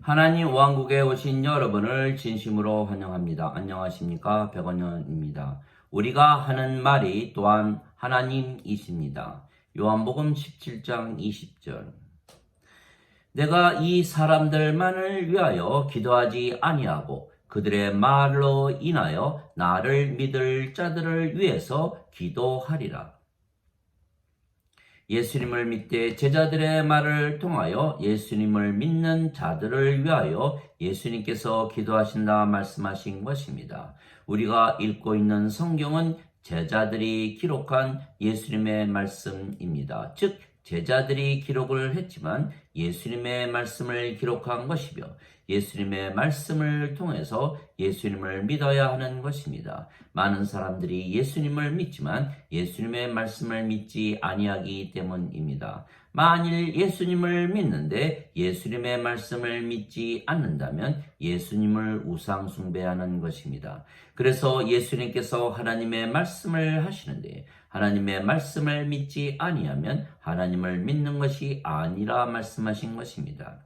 하나님 왕국에 오신 여러분을 진심으로 환영합니다. 안녕하십니까? 백원현입니다. 우리가 하는 말이 또한 하나님이십니다. 요한복음 17장 20절. 내가 이 사람들만을 위하여 기도하지 아니하고 그들의 말로 인하여 나를 믿을 자들을 위해서 기도하리라. 예수님을 믿되 제자들의 말을 통하여 예수님을 믿는 자들을 위하여 예수님께서 기도하신다 말씀하신 것입니다. 우리가 읽고 있는 성경은 제자들이 기록한 예수님의 말씀입니다. 즉 제자들이 기록을 했지만 예수님의 말씀을 기록한 것이며 예수님의 말씀을 통해서 예수님을 믿어야 하는 것입니다. 많은 사람들이 예수님을 믿지만 예수님의 말씀을 믿지 아니하기 때문입니다. 만일 예수님을 믿는데 예수님의 말씀을 믿지 않는다면 예수님을 우상 숭배하는 것입니다. 그래서 예수님께서 하나님의 말씀을 하시는데 하나님의 말씀을 믿지 아니하면 하나님을 믿는 것이 아니라 말씀하신 것입니다.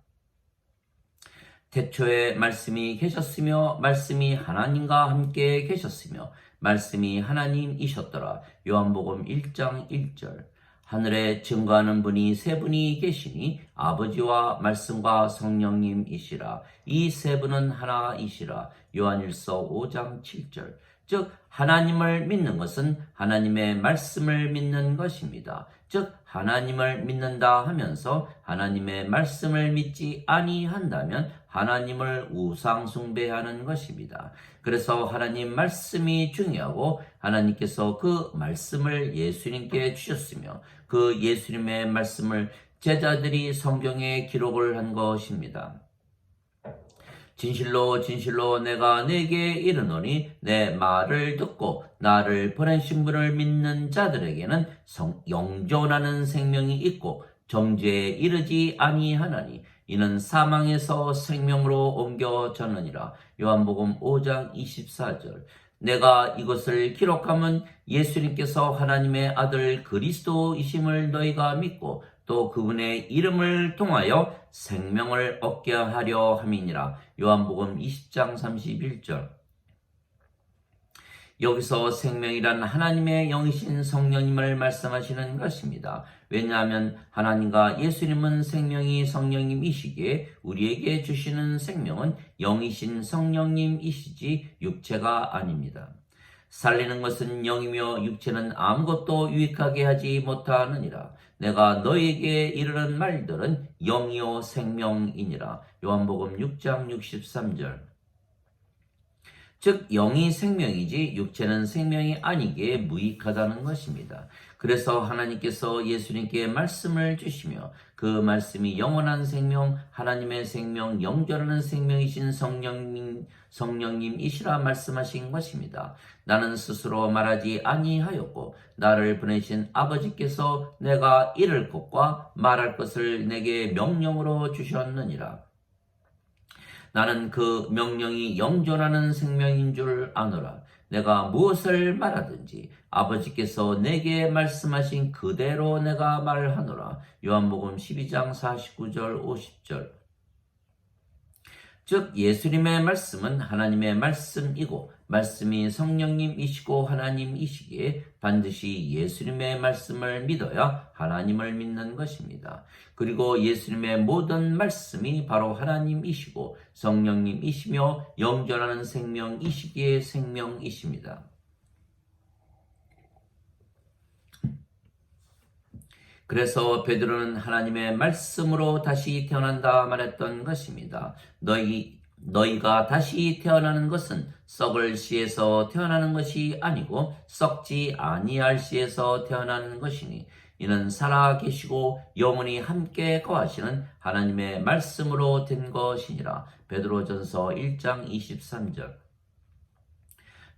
태초에 말씀이 계셨으며 말씀이 하나님과 함께 계셨으며 말씀이 하나님이셨더라. 요한복음 1장 1절. 하늘에 증거하는 분이 세 분이 계시니 아버지와 말씀과 성령님이시라. 이 세 분은 하나이시라. 요한일서 5장 7절. 즉 하나님을 믿는 것은 하나님의 말씀을 믿는 것입니다. 즉 하나님을 믿는다 하면서 하나님의 말씀을 믿지 아니한다면 하나님을 우상 숭배하는 것입니다. 그래서 하나님 말씀이 중요하고 하나님께서 그 말씀을 예수님께 주셨으며 그 예수님의 말씀을 제자들이 성경에 기록을 한 것입니다. 진실로 진실로 내가 네게 이르노니 내 말을 듣고 나를 보내신 분을 믿는 자들에게는 영존하는 생명이 있고 정죄에 이르지 아니하나니 이는 사망에서 생명으로 옮겨졌느니라. 요한복음 5장 24절. 내가 이것을 기록하면 예수님께서 하나님의 아들 그리스도이심을 너희가 믿고 또 그분의 이름을 통하여 생명을 얻게 하려 함이니라. 요한복음 20장 31절. 여기서 생명이란 하나님의 영이신 성령님을 말씀하시는 것입니다. 왜냐하면 하나님과 예수님은 생명이 성령님이시기에 우리에게 주시는 생명은 영이신 성령님이시지 육체가 아닙니다. 살리는 것은 영이며 육체는 아무것도 유익하게 하지 못하느니라. 내가 너에게 이르는 말들은 영이요 생명이니라. 요한복음 6장 63절. 즉 영이 생명이지 육체는 생명이 아니기에 무익하다는 것입니다. 그래서 하나님께서 예수님께 말씀을 주시며 그 말씀이 영원한 생명, 하나님의 생명, 영존하는 생명이신 성령님이시라 말씀하신 것입니다. 나는 스스로 말하지 아니하였고 나를 보내신 아버지께서 내가 이를 것과 말할 것을 내게 명령으로 주셨느니라. 나는 그 명령이 영존하는 생명인 줄 아노라. 내가 무엇을 말하든지 아버지께서 내게 말씀하신 그대로 내가 말하노라. 요한복음 12장 49절 50절. 즉 예수님의 말씀은 하나님의 말씀이고 말씀이 성령님이시고 하나님이시기에 반드시 예수님의 말씀을 믿어야 하나님을 믿는 것입니다. 그리고 예수님의 모든 말씀이 바로 하나님이시고 성령님이시며 영존하는 생명이시기에 생명이십니다. 그래서 베드로는 하나님의 말씀으로 다시 태어난다 말했던 것입니다. 너희가 다시 태어나는 것은 썩을 씨에서 태어나는 것이 아니고 썩지 아니할 씨에서 태어나는 것이니 이는 살아 계시고 영원히 함께 거하시는 하나님의 말씀으로 된 것이니라. 베드로전서 1장 23절.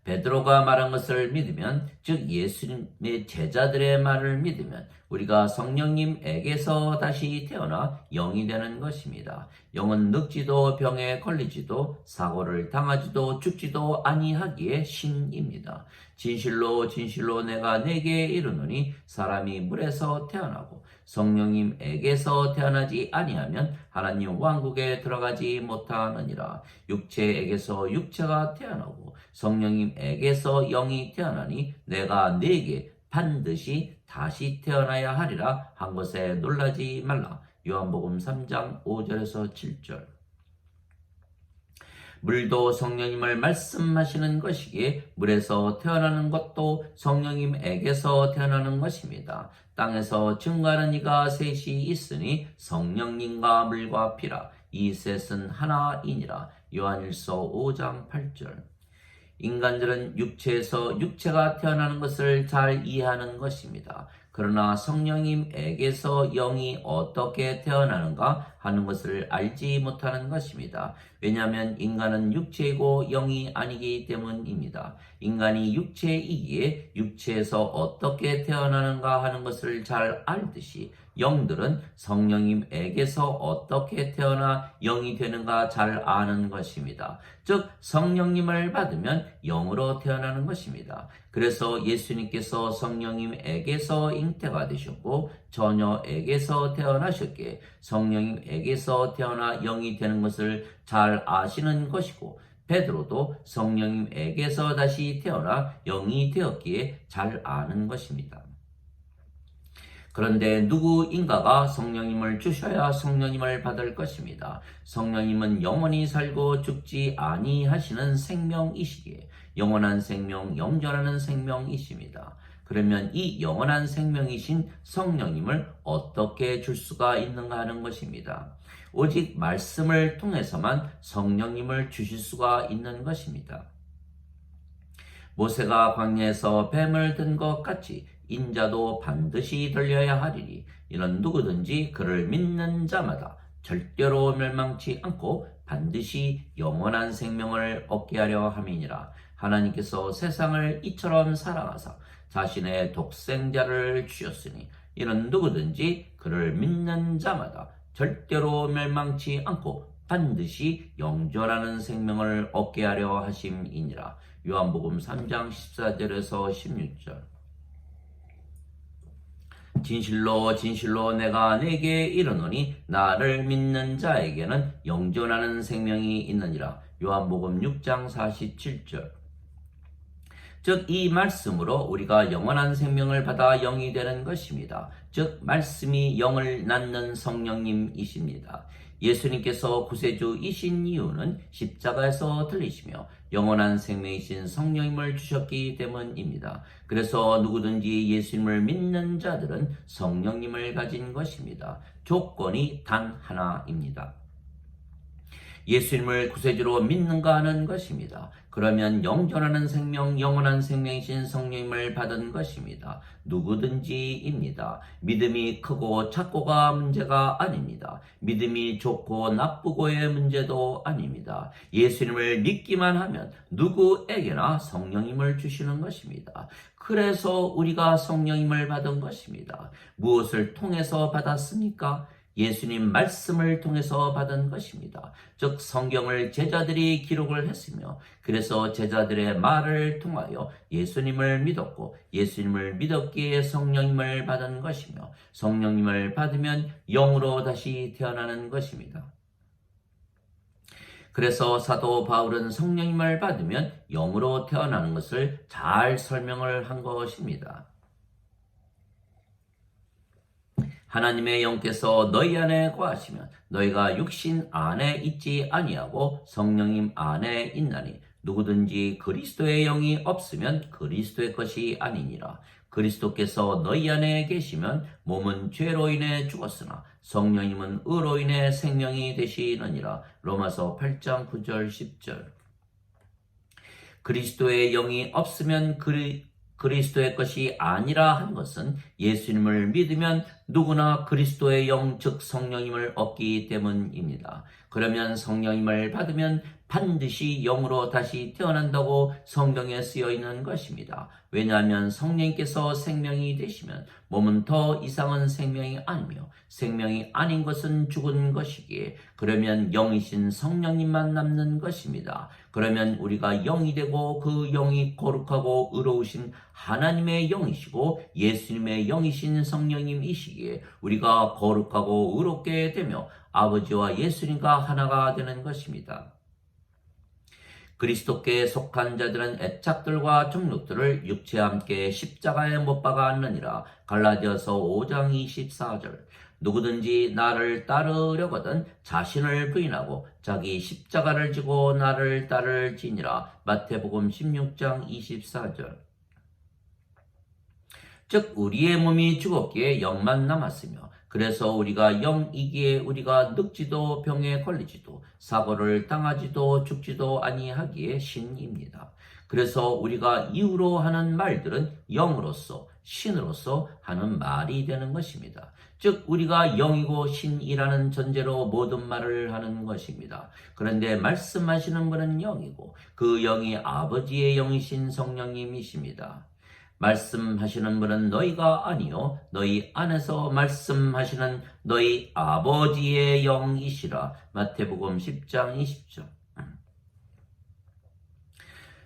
베드로가 말한 것을 믿으면 즉 예수님의 제자들의 말을 믿으면 우리가 성령님에게서 다시 태어나 영이 되는 것입니다. 영은 늙지도 병에 걸리지도 사고를 당하지도 죽지도 아니하기에 신입니다. 진실로 진실로 내가 네게 이르노니 사람이 물에서 태어나고 성령님에게서 태어나지 아니하면 하나님 왕국에 들어가지 못하느니라. 육체에게서 육체가 태어나고 성령님에게서 영이 태어나니 내가 네게 반드시 다시 태어나야 하리라 한 것에 놀라지 말라. 요한복음 3장 5절에서 7절. 물도 성령님을 말씀하시는 것이기에 물에서 태어나는 것도 성령님에게서 태어나는 것입니다. 땅에서 증거하는 이가 셋이 있으니 성령님과 물과 피라. 이 셋은 하나이니라. 요한일서 5장 8절. 인간들은 육체에서 육체가 태어나는 것을 잘 이해하는 것입니다. 그러나 성령님에게서 영이 어떻게 태어나는가 하는 것을 알지 못하는 것입니다. 왜냐하면 인간은 육체이고 영이 아니기 때문입니다. 인간이 육체이기에 육체에서 어떻게 태어나는가 하는 것을 잘 알듯이 영들은 성령님에게서 어떻게 태어나 영이 되는가 잘 아는 것입니다. 즉 성령님을 받으면 영으로 태어나는 것입니다. 그래서 예수님께서 성령님에게서 잉태가 되셨고 처녀에게서 태어나셨기에 성령님에게서 태어나 영이 되는 것을 잘 아시는 것이고 베드로도 성령님에게서 다시 태어나 영이 되었기에 잘 아는 것입니다. 그런데 누구인가가 성령님을 주셔야 성령님을 받을 것입니다. 성령님은 영원히 살고 죽지 아니하시는 생명이시기에 영원한 생명, 영존하는 생명이십니다. 그러면 이 영원한 생명이신 성령님을 어떻게 줄 수가 있는가 하는 것입니다. 오직 말씀을 통해서만 성령님을 주실 수가 있는 것입니다. 모세가 광야에서 뱀을 든 것 같이 인자도 반드시 들려야 하리니 이는 누구든지 그를 믿는 자마다 절대로 멸망치 않고 반드시 영원한 생명을 얻게 하려 함이니라. 하나님께서 세상을 이처럼 사랑하사 자신의 독생자를 주셨으니 이는 누구든지 그를 믿는 자마다 절대로 멸망치 않고 반드시 영존하는 생명을 얻게 하려 하심이니라. 요한복음 3장 14절에서 16절. 진실로 진실로 내가 네게 이르노니 나를 믿는 자에게는 영존하는 생명이 있느니라. 요한복음 6장 47절. 즉 이 말씀으로 우리가 영원한 생명을 받아 영이 되는 것입니다. 즉 말씀이 영을 낳는 성령님이십니다. 예수님께서 구세주이신 이유는 십자가에서 들리시며 영원한 생명이신 성령님을 주셨기 때문입니다. 그래서 누구든지 예수님을 믿는 자들은 성령님을 가진 것입니다. 조건이 단 하나입니다. 예수님을 구세주로 믿는가 하는 것입니다. 그러면 영존하는 생명, 영원한 생명이신 성령님을 받은 것입니다. 누구든지입니다. 믿음이 크고 작고가 문제가 아닙니다. 믿음이 좋고 나쁘고의 문제도 아닙니다. 예수님을 믿기만 하면 누구에게나 성령님을 주시는 것입니다. 그래서 우리가 성령님을 받은 것입니다. 무엇을 통해서 받았습니까? 예수님 말씀을 통해서 받은 것입니다. 즉 성경을 제자들이 기록을 했으며 그래서 제자들의 말을 통하여 예수님을 믿었고 예수님을 믿었기에 성령님을 받은 것이며 성령님을 받으면 영으로 다시 태어나는 것입니다. 그래서 사도 바울은 성령님을 받으면 영으로 태어나는 것을 잘 설명을 한 것입니다. 하나님의 영께서 너희 안에 거하시면 너희가 육신 안에 있지 아니하고 성령님 안에 있나니 누구든지 그리스도의 영이 없으면 그리스도의 것이 아니니라. 그리스도께서 너희 안에 계시면 몸은 죄로 인해 죽었으나 성령님은 의로 인해 생명이 되시느니라. 로마서 8장 9절 10절. 그리스도의 영이 없으면 그리스도의 것이 아니라 한 것은 예수님을 믿으면 누구나 그리스도의 영, 즉 성령님을 얻기 때문입니다. 그러면 성령님을 받으면 반드시 영으로 다시 태어난다고 성경에 쓰여 있는 것입니다. 왜냐하면 성령님께서 생명이 되시면 몸은 더 이상은 생명이 아니며 생명이 아닌 것은 죽은 것이기에 그러면 영이신 성령님만 남는 것입니다. 그러면 우리가 영이 되고 그 영이 거룩하고 의로우신 하나님의 영이시고 예수님의 영이신 성령님이시기에 우리가 거룩하고 의롭게 되며 아버지와 예수님과 하나가 되는 것입니다. 그리스도께 속한 자들은 애착들과 정욕들을 육체와 함께 십자가에 못 박았느니라. 갈라디아서 5장 24절. 누구든지 나를 따르려거든 자신을 부인하고 자기 십자가를 지고 나를 따를지니라. 마태복음 16장 24절. 즉 우리의 몸이 죽었기에 영만 남았으며 그래서 우리가 영이기에 우리가 늙지도 병에 걸리지도 사고를 당하지도 죽지도 아니하기에 신입니다. 그래서 우리가 이후로 하는 말들은 영으로서 신으로서 하는 말이 되는 것입니다. 즉 우리가 영이고 신이라는 전제로 모든 말을 하는 것입니다. 그런데 말씀하시는 분은 영이고 그 영이 아버지의 영이신 성령님이십니다. 말씀하시는 분은 너희가 아니요 너희 안에서 말씀하시는 너희 아버지의 영이시라. 마태복음 10장 20절.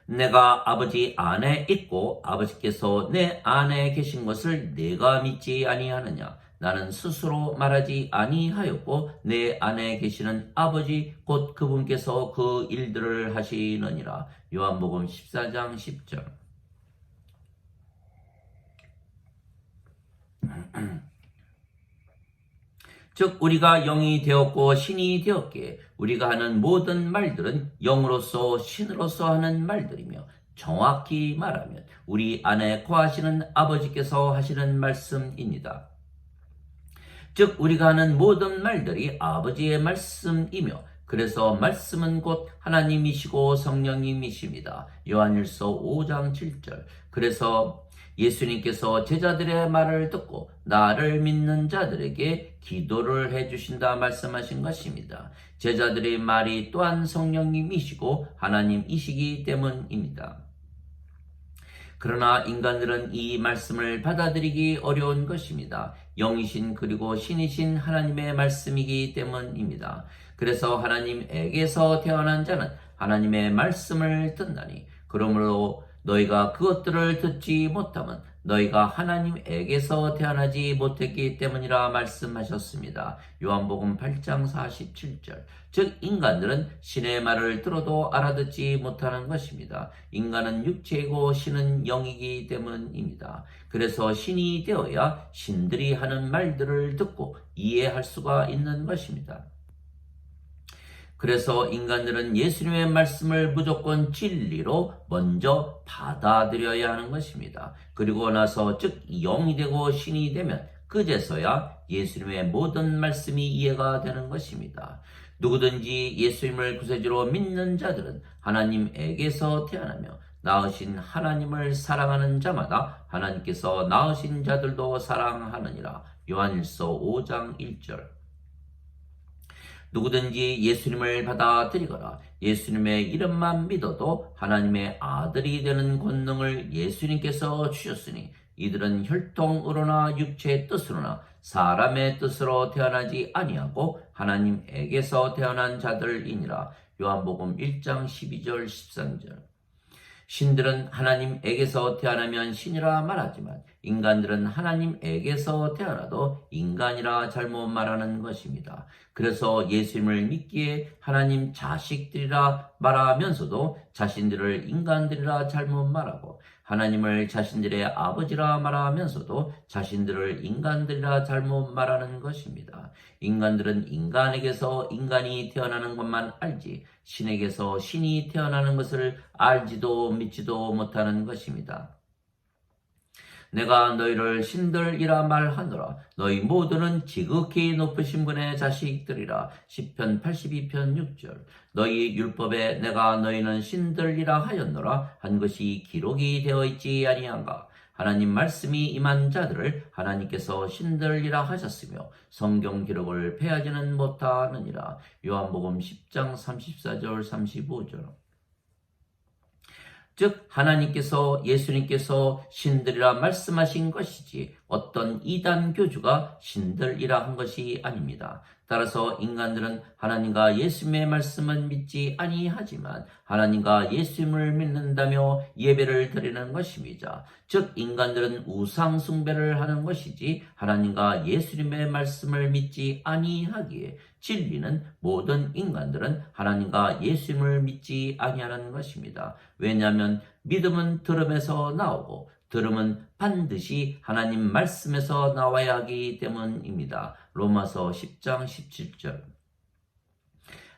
내가 아버지 안에 있고 아버지께서 내 안에 계신 것을 내가 믿지 아니하느냐. 나는 스스로 말하지 아니하였고 내 안에 계시는 아버지 곧 그분께서 그 일들을 하시느니라. 요한복음 14장 10절. 즉 우리가 영이 되었고 신이 되었기에 우리가 하는 모든 말들은 영으로서 신으로서 하는 말들이며 정확히 말하면 우리 안에 거하시는 아버지께서 하시는 말씀입니다. 즉 우리가 하는 모든 말들이 아버지의 말씀이며 그래서 말씀은 곧 하나님이시고 성령님이십니다. 요한일서 5장 7절. 그래서 예수님께서 제자들의 말을 듣고 나를 믿는 자들에게 기도를 해주신다 말씀하신 것입니다. 제자들의 말이 또한 성령님이시고 하나님이시기 때문입니다. 그러나 인간들은 이 말씀을 받아들이기 어려운 것입니다. 영이신 그리고 신이신 하나님의 말씀이기 때문입니다. 그래서 하나님에게서 태어난 자는 하나님의 말씀을 듣나니 그러므로 너희가 그것들을 듣지 못하면 너희가 하나님에게서 태어나지 못했기 때문이라 말씀하셨습니다. 요한복음 8장 47절. 즉 인간들은 신의 말을 들어도 알아듣지 못하는 것입니다. 인간은 육체이고 신은 영이기 때문입니다. 그래서 신이 되어야 신들이 하는 말들을 듣고 이해할 수가 있는 것입니다. 그래서 인간들은 예수님의 말씀을 무조건 진리로 먼저 받아들여야 하는 것입니다. 그리고 나서 즉 영이 되고 신이 되면 그제서야 예수님의 모든 말씀이 이해가 되는 것입니다. 누구든지 예수님을 구세주로 믿는 자들은 하나님에게서 태어나며 낳으신 하나님을 사랑하는 자마다 하나님께서 낳으신 자들도 사랑하느니라. 요한일서 5장 1절. 누구든지 예수님을 받아들이거나 예수님의 이름만 믿어도 하나님의 아들이 되는 권능을 예수님께서 주셨으니 이들은 혈통으로나 육체의 뜻으로나 사람의 뜻으로 태어나지 아니하고 하나님에게서 태어난 자들이니라. 요한복음 1장 12절 13절. 신들은 하나님에게서 태어나면 신이라 말하지만 인간들은 하나님에게서 태어나도 인간이라 잘못 말하는 것입니다. 그래서 예수님을 믿기에 하나님 자식들이라 말하면서도 자신들을 인간들이라 잘못 말하고 하나님을 자신들의 아버지라 말하면서도 자신들을 인간들이라 잘못 말하는 것입니다. 인간들은 인간에게서 인간이 태어나는 것만 알지 신에게서 신이 태어나는 것을 알지도 믿지도 못하는 것입니다. 내가 너희를 신들이라 말하노라. 너희 모두는 지극히 높으신 분의 자식들이라. 시편 82편 6절. 너희 율법에 내가 너희는 신들이라 하였노라 한 것이 기록이 되어 있지 아니한가. 하나님 말씀이 임한 자들을 하나님께서 신들이라 하셨으며 성경 기록을 폐하지는 못하느니라. 요한복음 10장 34절 35절. 즉 하나님께서 예수님께서 신들이라 말씀하신 것이지 어떤 이단 교주가 신들이라 한 것이 아닙니다. 따라서 인간들은 하나님과 예수님의 말씀은 믿지 아니하지만 하나님과 예수님을 믿는다며 예배를 드리는 것입니다. 즉 인간들은 우상 숭배를 하는 것이지 하나님과 예수님의 말씀을 믿지 아니하기에 진리는 모든 인간들은 하나님과 예수님을 믿지 아니하는 것입니다. 왜냐하면 믿음은 들음에서 나오고 들음은 반드시 하나님 말씀에서 나와야 하기 때문입니다. 로마서 10장 17절.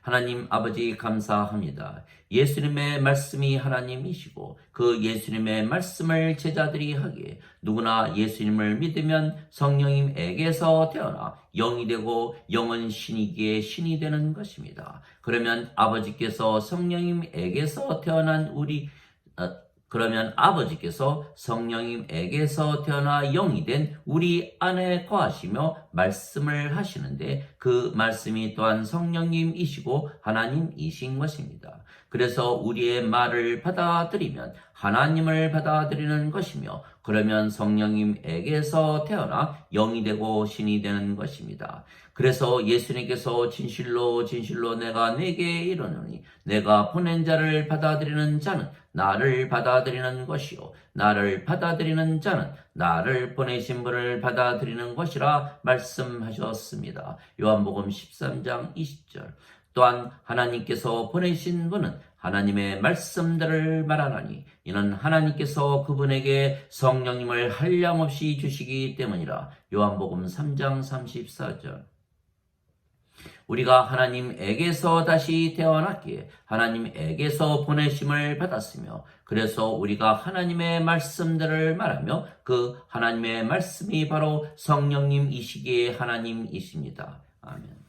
하나님 아버지 감사합니다. 예수님의 말씀이 하나님이시고 그 예수님의 말씀을 제자들이 하기에 누구나 예수님을 믿으면 성령님에게서 태어나 영이 되고 영은 신이기에 신이 되는 것입니다. 그러면 아버지께서 성령님에게서 태어난 그러면 아버지께서 성령님에게서 태어나 영이 된 우리 안에 거하시며 말씀을 하시는데 그 말씀이 또한 성령님이시고 하나님이신 것입니다. 그래서 우리의 말을 받아들이면 하나님을 받아들이는 것이며 그러면 성령님에게서 태어나 영이 되고 신이 되는 것입니다. 그래서 예수님께서 진실로 진실로 내가 네게 이르노니 내가 보낸 자를 받아들이는 자는 나를 받아들이는 것이요 나를 받아들이는 자는 나를 보내신 분을 받아들이는 것이라 말씀하셨습니다. 요한복음 13장 20절. 또한 하나님께서 보내신 분은 하나님의 말씀들을 말하나니 이는 하나님께서 그분에게 성령님을 한량없이 주시기 때문이라. 요한복음 3장 34절. 우리가 하나님에게서 다시 태어났기에 하나님에게서 보내심을 받았으며 그래서 우리가 하나님의 말씀들을 말하며 그 하나님의 말씀이 바로 성령님이시기에 하나님이십니다. 아멘.